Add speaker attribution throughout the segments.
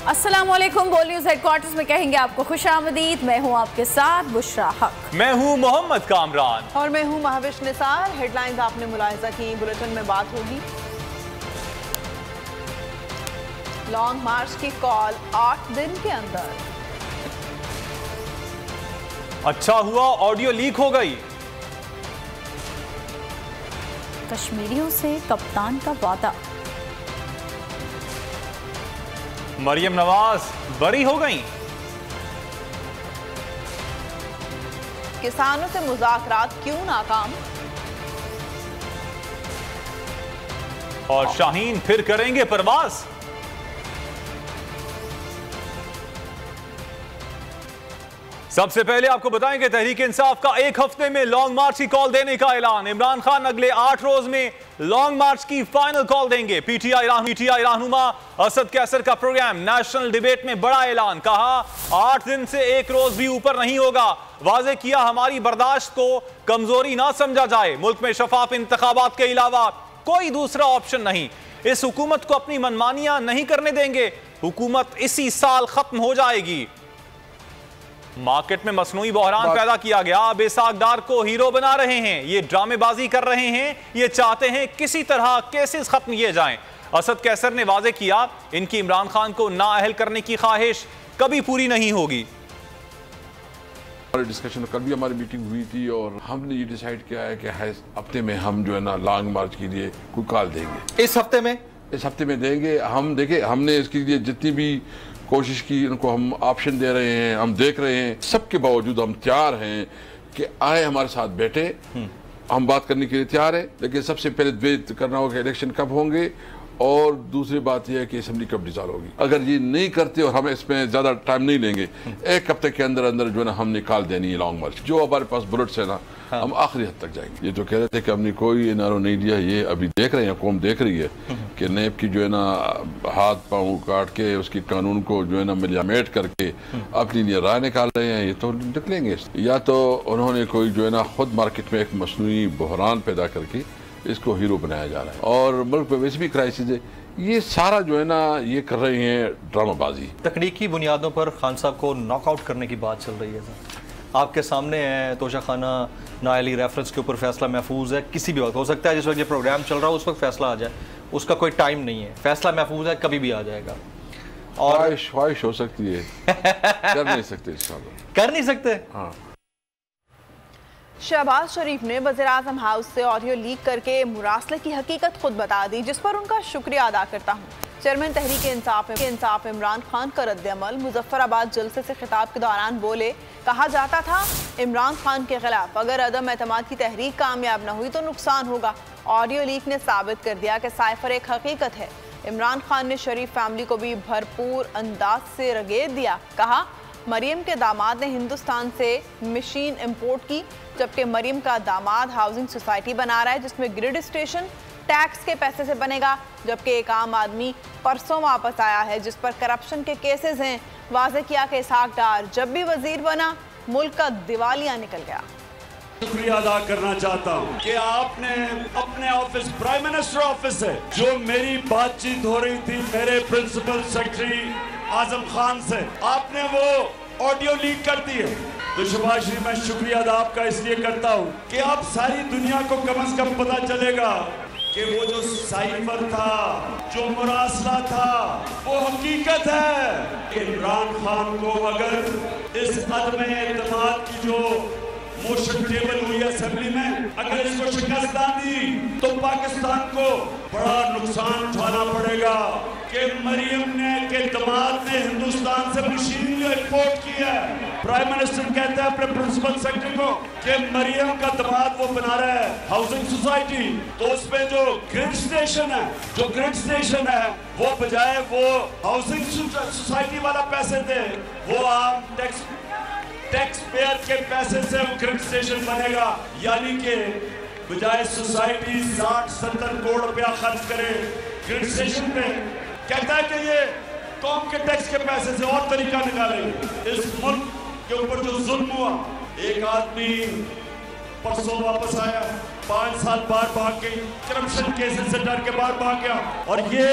Speaker 1: अस्सलामुअलैकुम। बोल news headquarters में कहेंगे आपको खुशामदीद। मैं हूं आपके साथ बुशरा हक।
Speaker 2: मैं हूं मोहम्मद कामरान
Speaker 3: और मैं हूं महविश निसार। हेडलाइंस आपने मुलाहिजा की, बुलेटिन में बात होगी। लॉन्ग मार्च की कॉल 8 दिन के अंदर।
Speaker 2: अच्छा हुआ ऑडियो लीक हो गई।
Speaker 1: कश्मीरियों से कप्तान का वादा।
Speaker 2: मरियम नवाज बरी हो गई।
Speaker 3: किसानों से मुज़ाकरात क्यों नाकाम।
Speaker 2: और शाहीन फिर करेंगे परवाज। सबसे पहले आपको बताएं कि तहरीक इंसाफ का एक हफ्ते में लॉन्ग मार्च की कॉल देने का ऐलान। इमरान खान अगले 8 रोज में लॉन्ग मार्च की फाइनल कॉल देंगे। पीटीआई रहनुमा असद कैसर का प्रोग्राम नेशनल डिबेट में बड़ा ऐलान। कहा 8 दिन से एक रोज भी ऊपर नहीं होगा। वाजे किया हमारी बर्दाश्त को कमजोरी ना समझा जाए। मुल्क में शफाफ इंतखाबात के अलावा कोई दूसरा ऑप्शन नहीं। इस हुकूमत को अपनी मनमानियां नहीं करने देंगे। हुकूमत इसी साल खत्म हो जाएगी। मार्केट में मसनूई बहरान पैदा किया गया। अब इसाक डार को हीरो बना रहे हैं। ये ड्रामेबाजी कर रहे हैं। ये चाहते हैं किसी तरह केसेस खत्म किए जाएं। असद कैसर ने वाजे किया इनकी इमरान खान को नाअहल करने की ख्वाहिश कभी पूरी नहीं होगी।
Speaker 4: हमारे डिस्कशन कल भी हमारी मीटिंग हुई थी और हमने ये डिसाइड किया है कि हफ्ते में हम जो है ना लॉन्ग मार्च के लिए कोई कॉल देंगे।
Speaker 5: इस हफ्ते में देंगे। हम देखिए हमने इसके लिए जितनी भी कोशिश की, इनको हम ऑप्शन दे रहे हैं, हम देख रहे हैं। सबके बावजूद हम तैयार हैं कि आए हमारे साथ बैठे, हम बात करने के लिए तैयार है। लेकिन सबसे पहले वेट करना होगा इलेक्शन कब होंगे और दूसरी बात यह है कि असेंबली कब डिसॉल्व होगी। अगर ये नहीं करते और हम इसमें ज्यादा टाइम नहीं लेंगे, एक हफ्ते के अंदर अंदर जो है ना हम निकाल देनी है लॉन्ग मार्च। जो हमारे पास बुलेट्स है ना, हम आखिरी हद तक जाएंगे। ये जो कह रहे थे कि हमने कोई एनआरओ नहीं दिया, ये अभी देख रहे हैं, कौम देख रही है कि नैब की जो है ना हाथ पाँव काट के उसकी कानून को जो है ना मिलामेट करके अपनी लिए राय निकाल रहे हैं। ये तो निकलेंगे। या तो उन्होंने कोई जो है ना खुद मार्केट में एक मसनूई बहरान पैदा करके इसको हीरो बनाया जा रहा है। और मुल्क में वैसे भी क्राइसिस है। ये सारा जो है ना ये कर रहे हैं ड्रामाबाजी।
Speaker 6: तकनीकी बुनियादों पर खान साहब को नॉकआउट करने की बात चल रही है सर। आपके सामने है तोशाखाना नाअहली रेफरेंस के ऊपर फैसला महफूज है। किसी भी वक्त हो सकता है, जिस वक्त ये प्रोग्राम चल रहा है उस वक्त फैसला आ जाए। उसका कोई टाइम नहीं है। फैसला महफूज है, कभी भी आ जाएगा। और
Speaker 4: ख्वाहिश हो सकती है, कर नहीं सकते।
Speaker 6: कर नहीं सकते।
Speaker 4: हाँ।
Speaker 3: शहबाज शरीफ ने वज़ीर-ए-आज़म हाउस से ऑडियो लीक करके मुरासले की हकीकत खुद बता दी, जिस पर उनका शुक्रिया अदा करता हूँ। चेयरमैन तहरीक इंसाफ इमरान खान का रद्द-ए-अमल। मुजफ्फराबाद जलसे से खिताब के दौरान बोले, कहा जाता था इमरान खान के खिलाफ अगर अदम एतमाद की तहरीक कामयाब न हुई तो नुकसान होगा। ऑडियो लीक ने साबित कर दिया कि साइफर एक हकीकत है। इमरान खान ने शरीफ फैमिली को भी भरपूर अंदाज से रगेद दिया। कहा मरियम के दामाद ने हिंदुस्तान से मशीन इंपोर्ट की, जबकि मरियम का दामाद हाउसिंग सोसाइटी बना रहा है जिसमें ग्रिड स्टेशन टैक्स के पैसे से बनेगा, जबकि एक आम आदमी परसों वापस आया है जिस पर करप्शन के केसेस हैं। वाज़े किया कि इसाक डार जब भी वजीर बना मुल्क का दिवालिया निकल गया।
Speaker 7: शुक्रिया अदा करना चाहता हूँ कि आपने अपने ऑफिस प्राइम मिनिस्टर ऑफिस से जो मेरी बातचीत हो रही थी मेरे प्रिंसिपल सेक्रेटरी आजम खान से, आपने वो ऑडियो लीक कर दी है। तो शहबाज शरीफ मैं शुक्रिया अदा आपका इसलिए करता हूँ कि आप सारी दुनिया को कम से कम पता चलेगा कि वो जो साइफर था, जो मुरासला था, वो हकीकत है। इमरान खान को अगर इस अदम एतमाद की जो मोशन टेबल हुई असेंबली में, अगर इसको शिकस्त दी तो पाकिस्तान को बड़ा नुकसान उठाना पड़ेगा। कि मरियम ने के दामाद ने हिंदुस्तान से मशीन इंपोर्ट की है। प्राइम मिनिस्टर कहते हैं अपने प्रिंसिपल सेक्रेटरी को कि मरियम का दामाद वो बना रहा है हाउसिंग सोसाइटी, तो उसमें जो ग्रिड स्टेशन है वो बजाय वो हाउसिंग सोसाइटी वाला पैसे दे, वो आम टैक्स पेयर के पैसे से वो ग्रिड स्टेशन बनेगा। यानी कि बजाय सोसाइटी 60-70 करोड़ रुपया खर्च करे ग्रिड स्टेशन पे, कहता है कि ये कौम के टैक्स के पैसे से और तरीका निकालेंगे। इस मुल्क के ऊपर जो जुल्म हुआ, एक आदमी परसों वापस आया, 5 साल बाहर भाग गई, करप्शन केसेस से डर के बाहर भाग गया। और ये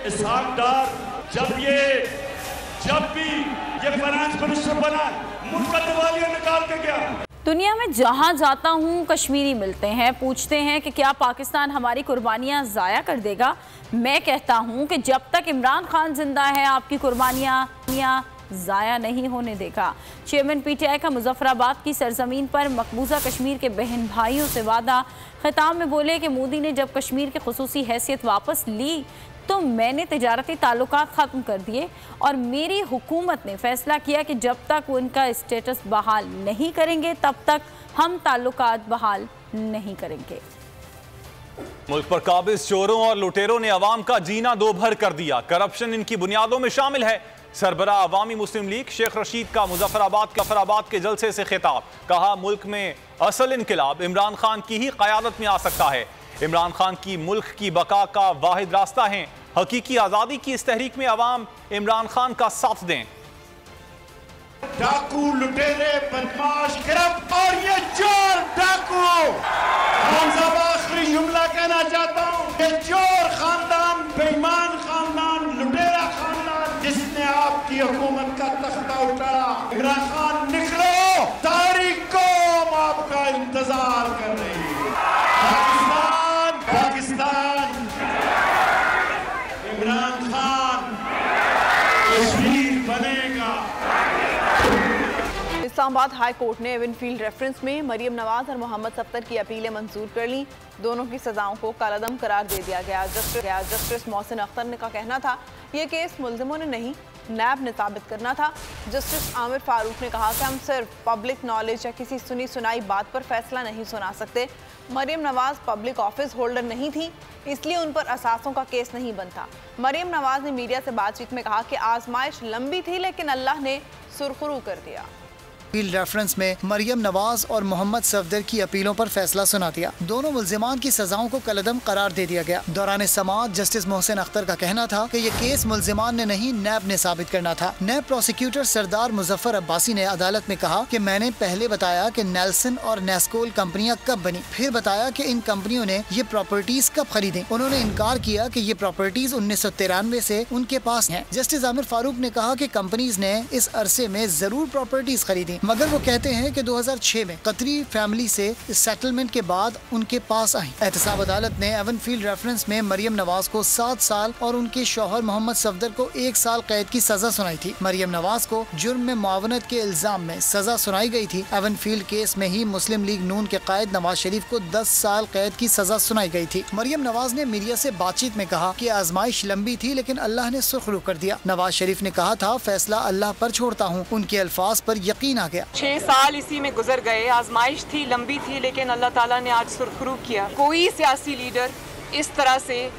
Speaker 7: इसाक डार जब ये जब भी ये फाइनेंस मिनिस्टर बना मुल्क का दिवालिया निकाल के गया।
Speaker 1: दुनिया में जहां जाता हूं कश्मीरी मिलते हैं, पूछते हैं कि क्या पाकिस्तान हमारी कुर्बानियां ज़ाया कर देगा। मैं कहता हूं कि जब तक इमरान खान जिंदा है आपकी कुर्बानियां ज़ाया नहीं होने देगा। चेयरमैन पीटीआई का मुजफ्फराबाद की सरजमीन पर मकबूजा कश्मीर के बहन भाइयों से वादा। खिताब में बोले कि मोदी ने जब कश्मीर की खुसूसी हैसियत वापस ली तो मैंने तिजारती ताल्लुकात ख़त्म कर दिए और मेरी हुकूमत ने फैसला किया कि जब तक वो उनका स्टेटस बहाल नहीं करेंगे तब तक हम ताल्लुकात बहाल नहीं करेंगे।
Speaker 2: मुल्क पर काबिज चोरों और लुटेरों ने अवाम का जीना दोभर कर दिया। करप्शन इनकी बुनियादों में शामिल है। सरबराह अवामी मुस्लिम लीग शेख रशीद का मुजफ्फराबाद के जलसे से खिताब। कहा मुल्क में असल इनकलाब इमरान खान की ही क़यादत में आ सकता है। इमरान खान की मुल्क की बका का वाहिद रास्ता है। हकीकी आज़ादी की इस तहरीक में अवाम इमरान खान का साथ दें।
Speaker 7: डाकू लुटेरे बदमाश गिरफ्त और ये चोर डाकू। खान साहब आखिरी जुमला कहना चाहता हूँ, ये चोर खानदान, बेईमान खानदान, लुटेरा खानदान जिसने आपकी हुकूमत का तख्ता उठाया, इमरान खान निकलो, तारीख कौम आपका इंतजार कर रही है। पाकिस्तान, इमरान खान कश्मीर बनेगा।
Speaker 3: इस्लामाबाद हाई कोर्ट ने एवनफील्ड रेफरेंस में मरियम नवाज और मोहम्मद सफ्दर की अपीलें मंजूर कर ली। दोनों की सजाओं को कलअदम करार दे दिया गया। जस्टिस मोहसिन अख्तर का कहना था ये केस मुल्जिमों ने नहीं नैब ने साबित करना था। जस्टिस आमिर फारूक ने कहा कि हम सिर्फ पब्लिक नॉलेज या किसी सुनी सुनाई बात पर फैसला नहीं सुना सकते। Maryam Nawaz public office holder नहीं थी, इसलिए उन पर असासों का केस नहीं बनता। मरियम नवाज ने मीडिया से बातचीत में कहा कि आजमाइश लंबी थी लेकिन अल्लाह ने सुरखरू कर दिया।
Speaker 8: फील्ड रेफरेंस में मरियम नवाज और मोहम्मद सफदर की अपीलों पर फैसला सुना दिया। दोनों मुल्जिमान की सजाओं को कलअदम करार दे दिया गया। दौरान समाअत जस्टिस मोहसिन अख्तर का कहना था कि ये केस मुल्जिमान ने नहीं नैब ने साबित करना था। नैब प्रोसिक्यूटर सरदार मुजफ्फर अब्बासी ने अदालत में कहा कि मैंने पहले बताया कि नेल्सन और नेस्कोल कंपनियां कब बनी, फिर बताया कि इन कंपनियों ने ये प्रॉपर्टीज कब खरीदी। उन्होंने इनकार किया कि ये प्रॉपर्टीज 1993 से उनके पास हैं। जस्टिस आमिर फारूक ने कहा कि कंपनीज ने इस अरसे में जरूर प्रॉपर्टीज खरीदी, मगर वो कहते हैं कि 2006 में कतरी फैमिली से सेटलमेंट के बाद उनके पास आई। एहतसाब अदालत ने एवनफील्ड रेफरेंस में मरियम नवाज को 7 साल और उनके शौहर मोहम्मद सफदर को 1 साल कैद की सजा सुनाई थी। मरियम नवाज को जुर्म में मुआवनत के इल्जाम में सजा सुनाई गई थी। एवनफील्ड केस में ही मुस्लिम लीग नून के कायद नवाज शरीफ को 10 साल कैद की सजा सुनाई गई थी। मरियम नवाज ने मीडिया से बातचीत में कहा कि आजमाइश लंबी थी लेकिन अल्लाह ने सुरखरू कर दिया। नवाज शरीफ ने कहा था फैसला अल्लाह पर छोड़ता हूँ। उनके अल्फाज पर यकीन आ गया।
Speaker 9: 6 साल इसी में गुजर गए, आजमाइश थी, लंबी थी, लेकिन अल्लाह ताला ने आज सुरखरू किया। कोई सियासी लीडर इस तरह से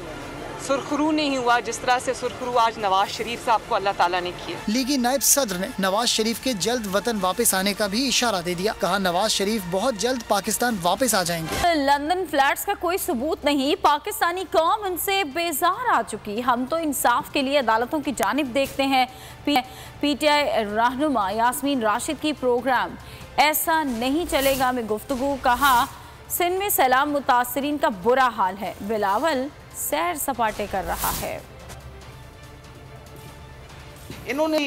Speaker 9: सुरखरू नहीं हुआ जिस तरह से सुरखरू आज नवाज शरीफ साहब को अल्लाह ताला ने किया।
Speaker 8: लीगी नायब सदर ने नवाज शरीफ के जल्द वतन वापस आने का भी इशारा दे दिया। कहा नवाज शरीफ बहुत जल्द पाकिस्तान वापस आ जाएंगे।
Speaker 1: लंदन फ्लैट्स का कोई सबूत नहीं, पाकिस्तानी कौम उनसे बेजार आ चुकी। हम तो इंसाफ के लिए अदालतों की जानिब देखते हैं। पीटीआई रहनुमा यास्मीन राशिद की प्रोग्राम ऐसा नहीं चलेगा में गुफ्तगू। कहा सिंध में सैलाब मुतासरीन का बुरा हाल है, बिलावल सैर सपाटे कर रहा है।
Speaker 10: इन्होंने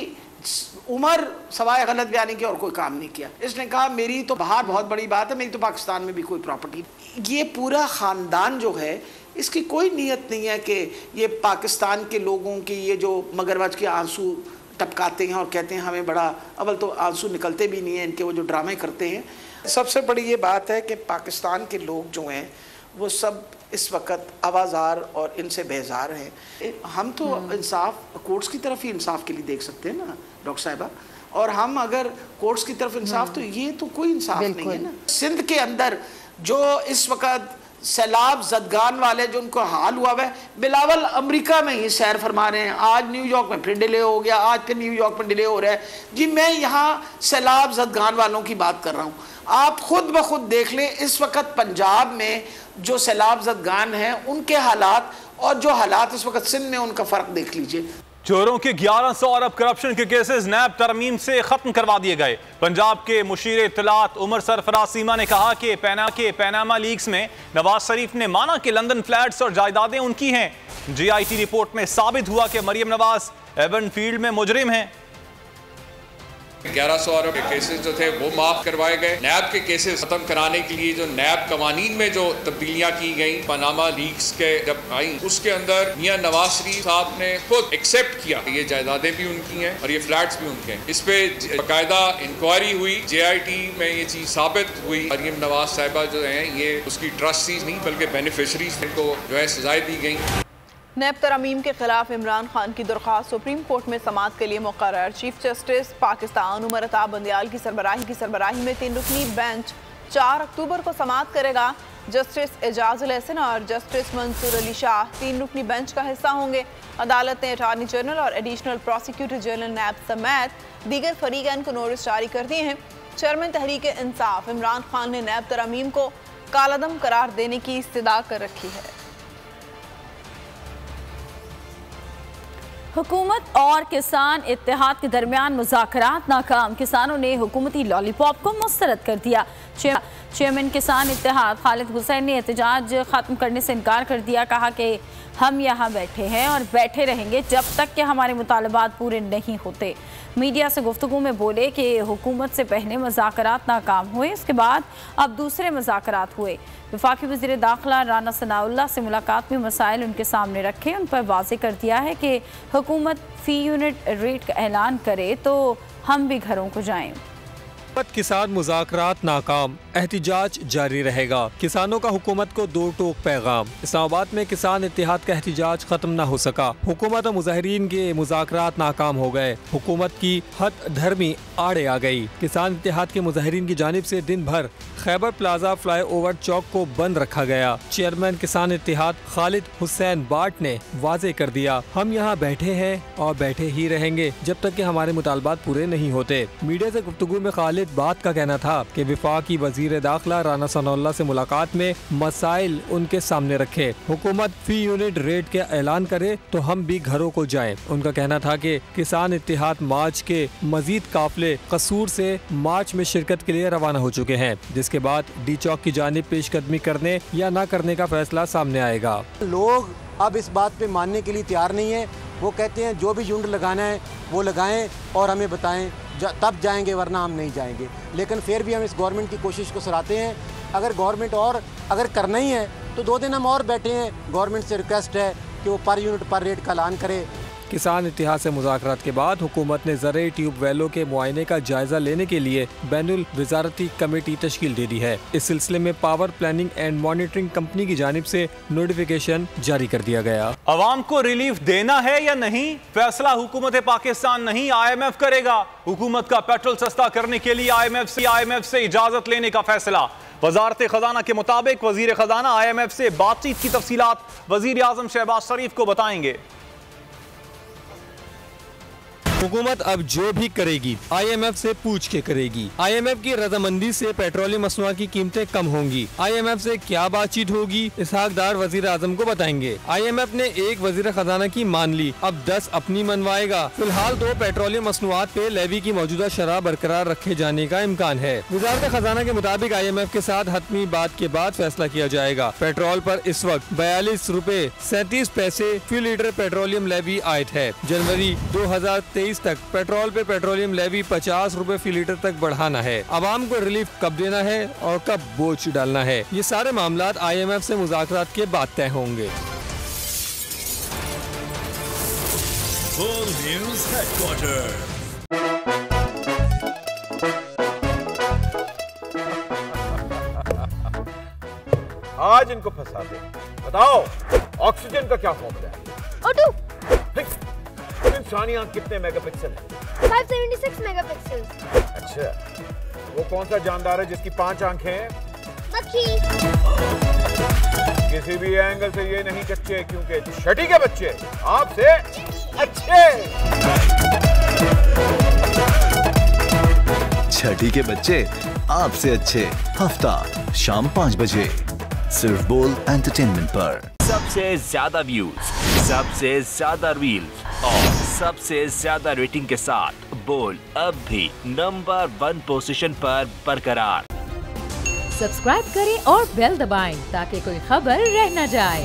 Speaker 10: उमर सवाए गलत बयानी की और कोई काम नहीं किया। इसने कहा मेरी तो बाहर बहुत बड़ी बात है, मेरी तो पाकिस्तान में भी कोई प्रॉपर्टी। ये पूरा ख़ानदान जो है इसकी कोई नीयत नहीं है कि ये पाकिस्तान के लोगों की ये जो मगरमच्छ के आंसू टपकाते हैं और कहते हैं हमें बड़ा, अव्वल तो आंसू निकलते भी नहीं हैं इनके, वो जो ड्रामे करते हैं। सबसे बड़ी ये बात है कि पाकिस्तान के लोग जो हैं वो सब इस वक्त आवाज़ार और इनसे बेजार हैं। हम तो इंसाफ कोर्ट्स की तरफ ही इंसाफ के लिए देख सकते हैं ना डॉक्टर साहिबा, और हम अगर कोर्ट्स की तरफ इंसाफ, तो ये तो कोई इंसाफ नहीं है ना। सिंध के अंदर जो इस वक्त सैलाब जदगान वाले जो उनको हाल हुआ है, बिलावल अमेरिका में ही सैर फरमा रहे हैं। आज न्यूयॉर्क में फिर डिले हो गया, आज फिर न्यूयॉर्क में डिले हो रहा है जी। मैं यहाँ सैलाब जदगान वालों की बात कर रहा हूँ। आप खुद ब खुद देख लें इस वक्त पंजाब में जो सैलाब जदगान हैं उनके हालात और जो हालात इस वक्त सिंध में, उनका फ़र्क देख लीजिए।
Speaker 2: चोरों के 1100 अरब करप्शन के केसेस नैब तरमीम से खत्म करवा दिए गए। पंजाब के मुशीर इत्तलात उमर सरफराज सीमा ने कहा कि पैनामा लीक्स में नवाज शरीफ ने माना कि लंदन फ्लैट्स और जायदादें उनकी हैं। GIT रिपोर्ट में साबित हुआ कि मरियम नवाज एवनफील्ड में मुजरिम हैं।
Speaker 11: 1100 अरब के केसेस जो थे वो माफ करवाए गए। नैब के केसेस खत्म कराने के लिए जो नैब कवानीन में जो तब्दीलियां की गई, पनामा लीक्स के जब आई, उसके अंदर मियां नवाज शरीफ साहब ने खुद एक्सेप्ट किया ये जायदादें भी उनकी हैं और ये फ्लैट्स भी उनके हैं। इस पे बाकायदा इंक्वायरी हुई, JIT में ये चीज साबित हुई। मरियम नवाज साहिबा जो हैं ये उसकी ट्रस्टीज नहीं बल्कि बेनिफिशरीज को जो है सजाएं दी गई।
Speaker 3: नैब तरमीम के खिलाफ इमरान खान की दरख्वास्त सुप्रीम कोर्ट में समाअत के लिए मुकर्रर। चीफ जस्टिस पाकिस्तान उमर अता बंदियाल की सरबराही में 3 रुकनी बेंच 4 अक्टूबर को समाअत करेगा। जस्टिस एजाजुल एहसन और जस्टिस मंसूर अली शाह 3 रुकनी बेंच का हिस्सा होंगे। अदालत ने अटॉर्नी जनरल और एडिशनल प्रोसिक्यूटर जनरल नैब समेत दीगर फरीकैन को नोटिस जारी कर दिए हैं। चेयरमैन तहरीक इंसाफ इमरान खान ने नैब तरमीम को कालादम करार देने की इस्तदा कर रखी है।
Speaker 1: हुकूमत और किसान इत्तेहाद के दरमियान मुज़ाकरात नाकाम। किसानों ने हुकूमती लॉलीपॉप को मुस्तरद कर दिया। चेयरमैन किसान इत्तेहाद खालिद हुसैन ने एहतजाज ख़त्म करने से इनकार कर दिया। कहा कि हम यहाँ बैठे हैं और बैठे रहेंगे जब तक कि हमारे मुतालबात पूरे नहीं होते। मीडिया से गुफ्तगू में बोले कि हुकूमत से पहले मुज़ाकरात नाकाम हुए, इसके बाद अब दूसरे मुज़ाकरात हुए। वफाकी वज़ीर दाखिला राना सनाउल्लाह से मुलाकात में मसाइल उनके सामने रखे। उन पर वाज़े कर दिया है कि हुकूमत फ़ी यूनिट रेट का ऐलान करे तो हम भी घरों को जाएं।
Speaker 12: किसान मुज़ाकरात नाकाम, एहतिजाज जारी रहेगा। किसानों का हुकूमत को 2 टोक पैगाम। इस्लामाबाद में किसान इत्तेहाद का एहतिजाज खत्म न हो सका। हुकूमत और मुजाहिरीन के मुज़ाकरात नाकाम हो गए। हुकूमत की हद धर्मी आड़े आ गई। किसान इत्तेहाद के मुजाहिरीन की जानिब से दिन भर खैबर प्लाजा फ्लाईओवर चौक को बंद रखा गया। चेयरमैन किसान इत्तेहाद खालिद हुसैन बाट ने वाजे कर दिया, हम यहाँ बैठे हैं और बैठे ही रहेंगे जब तक कि हमारे मुतालबात पूरे नहीं होते। मीडिया से गुफ्तगू में खालिद बात का कहना था कि वफाकी वजीर दाखिला राना सनाउल्लाह से मुलाकात में मसाइल उनके सामने रखे। हुकूमत फी यूनिट रेट के ऐलान करे तो हम भी घरों को जाएं। उनका कहना था कि किसान इत्तेहाद मार्च के मजीद काफिले कसूर से मार्च में शिरकत के लिए रवाना हो चुके हैं, जिसके बाद डी चौक की जानिब पेशकदमी करने या न करने का फैसला सामने आएगा।
Speaker 13: लोग अब इस बात पे मानने के लिए तैयार नहीं है। वो कहते हैं जो भी झुंड लगाना है वो लगाएं और हमें बताएं, तब जाएंगे वरना हम नहीं जाएंगे। लेकिन फिर भी हम इस गवर्नमेंट की कोशिश को सराहते हैं। अगर गवर्नमेंट और अगर करना ही है तो 2 दिन हम और बैठे हैं। गवर्नमेंट से रिक्वेस्ट है कि वो पर यूनिट पर रेट का ऐलान करे।
Speaker 12: किसान इत्तेहाद से मुज़ाकरात के बाद हुकूमत ने ज़रई ट्यूबवेलों के मुआयने का जायजा लेने के लिए बैनुल वज़ारती कमेटी तश्कील दे दी है। इस सिलसिले में power planning and monitoring company की जानिब से नोटिफिकेशन जारी कर दिया गया।
Speaker 2: अवाम को रिलीफ देना है या नहीं, फैसला हुकूमत पाकिस्तान नहीं IMF करेगा। हुकूमत का पेट्रोल सस्ता करने के लिए IMF से इजाजत लेने का फैसला। वजारत खजाना के मुताबिक वजीर खजाना IMF से बातचीत की तफसीलात वजीर आजम शहबाज शरीफ को बताएंगे।
Speaker 12: हुकूमत अब जो भी करेगी IMF से पूछ के करेगी। IMF की रजामंदी से पेट्रोलियम मसनूआत की कीमतें कम होंगी। IMF से क्या बातचीत होगी, इसहाक डार वजीर आजम को बताएंगे। IMF ने एक वजीर खजाना की मान ली, अब 10 अपनी मनवाएगा। फिलहाल 2 पेट्रोलियम मसनूआत पे लेवी की मौजूदा शरह बरकरार रखे जाने का इम्कान है। वजारत खजाना के मुताबिक IMF के साथ हतमी बात के बाद फैसला किया जाएगा। पेट्रोल पर इस वक्त 42 रुपए 37 पैसे फी लीटर पेट्रोलियम लेवी आयत है। जनवरी 2023 तक पेट्रोल पे पेट्रोलियम लेवी 50 रुपए फी लीटर तक बढ़ाना है। आवाम को रिलीफ कब देना है और कब बोझ डालना है, ये सारे मामलात IMF से मुज़ाकरात के बाद तय होंगे।
Speaker 14: आज इनको फंसा दे। बताओ ऑक्सीजन का क्या फॉर्मूला है? इंसानी आंख कितने मेगापिक्सल है?
Speaker 15: 576 मेगापिक्सल।
Speaker 14: अच्छा, वो कौन सा जानदार है जिसकी 5 आंखें हैं?
Speaker 15: मक्खी।
Speaker 14: किसी भी एंगल से ये नहीं कच्चे, क्योंकि छठी के बच्चे आपसे अच्छे।
Speaker 16: छठी के बच्चे आपसे अच्छे, हफ्ता शाम 5 बजे सिर्फ बोल एंटरटेनमेंट पर।
Speaker 17: सबसे ज्यादा व्यूज, सबसे ज्यादा रील्स और सबसे ज्यादा रेटिंग के साथ बोल अब भी नंबर 1 पोजीशन पर बरकरार।
Speaker 18: सब्सक्राइब करें और बेल दबाएं ताकि कोई खबर रह न जाए।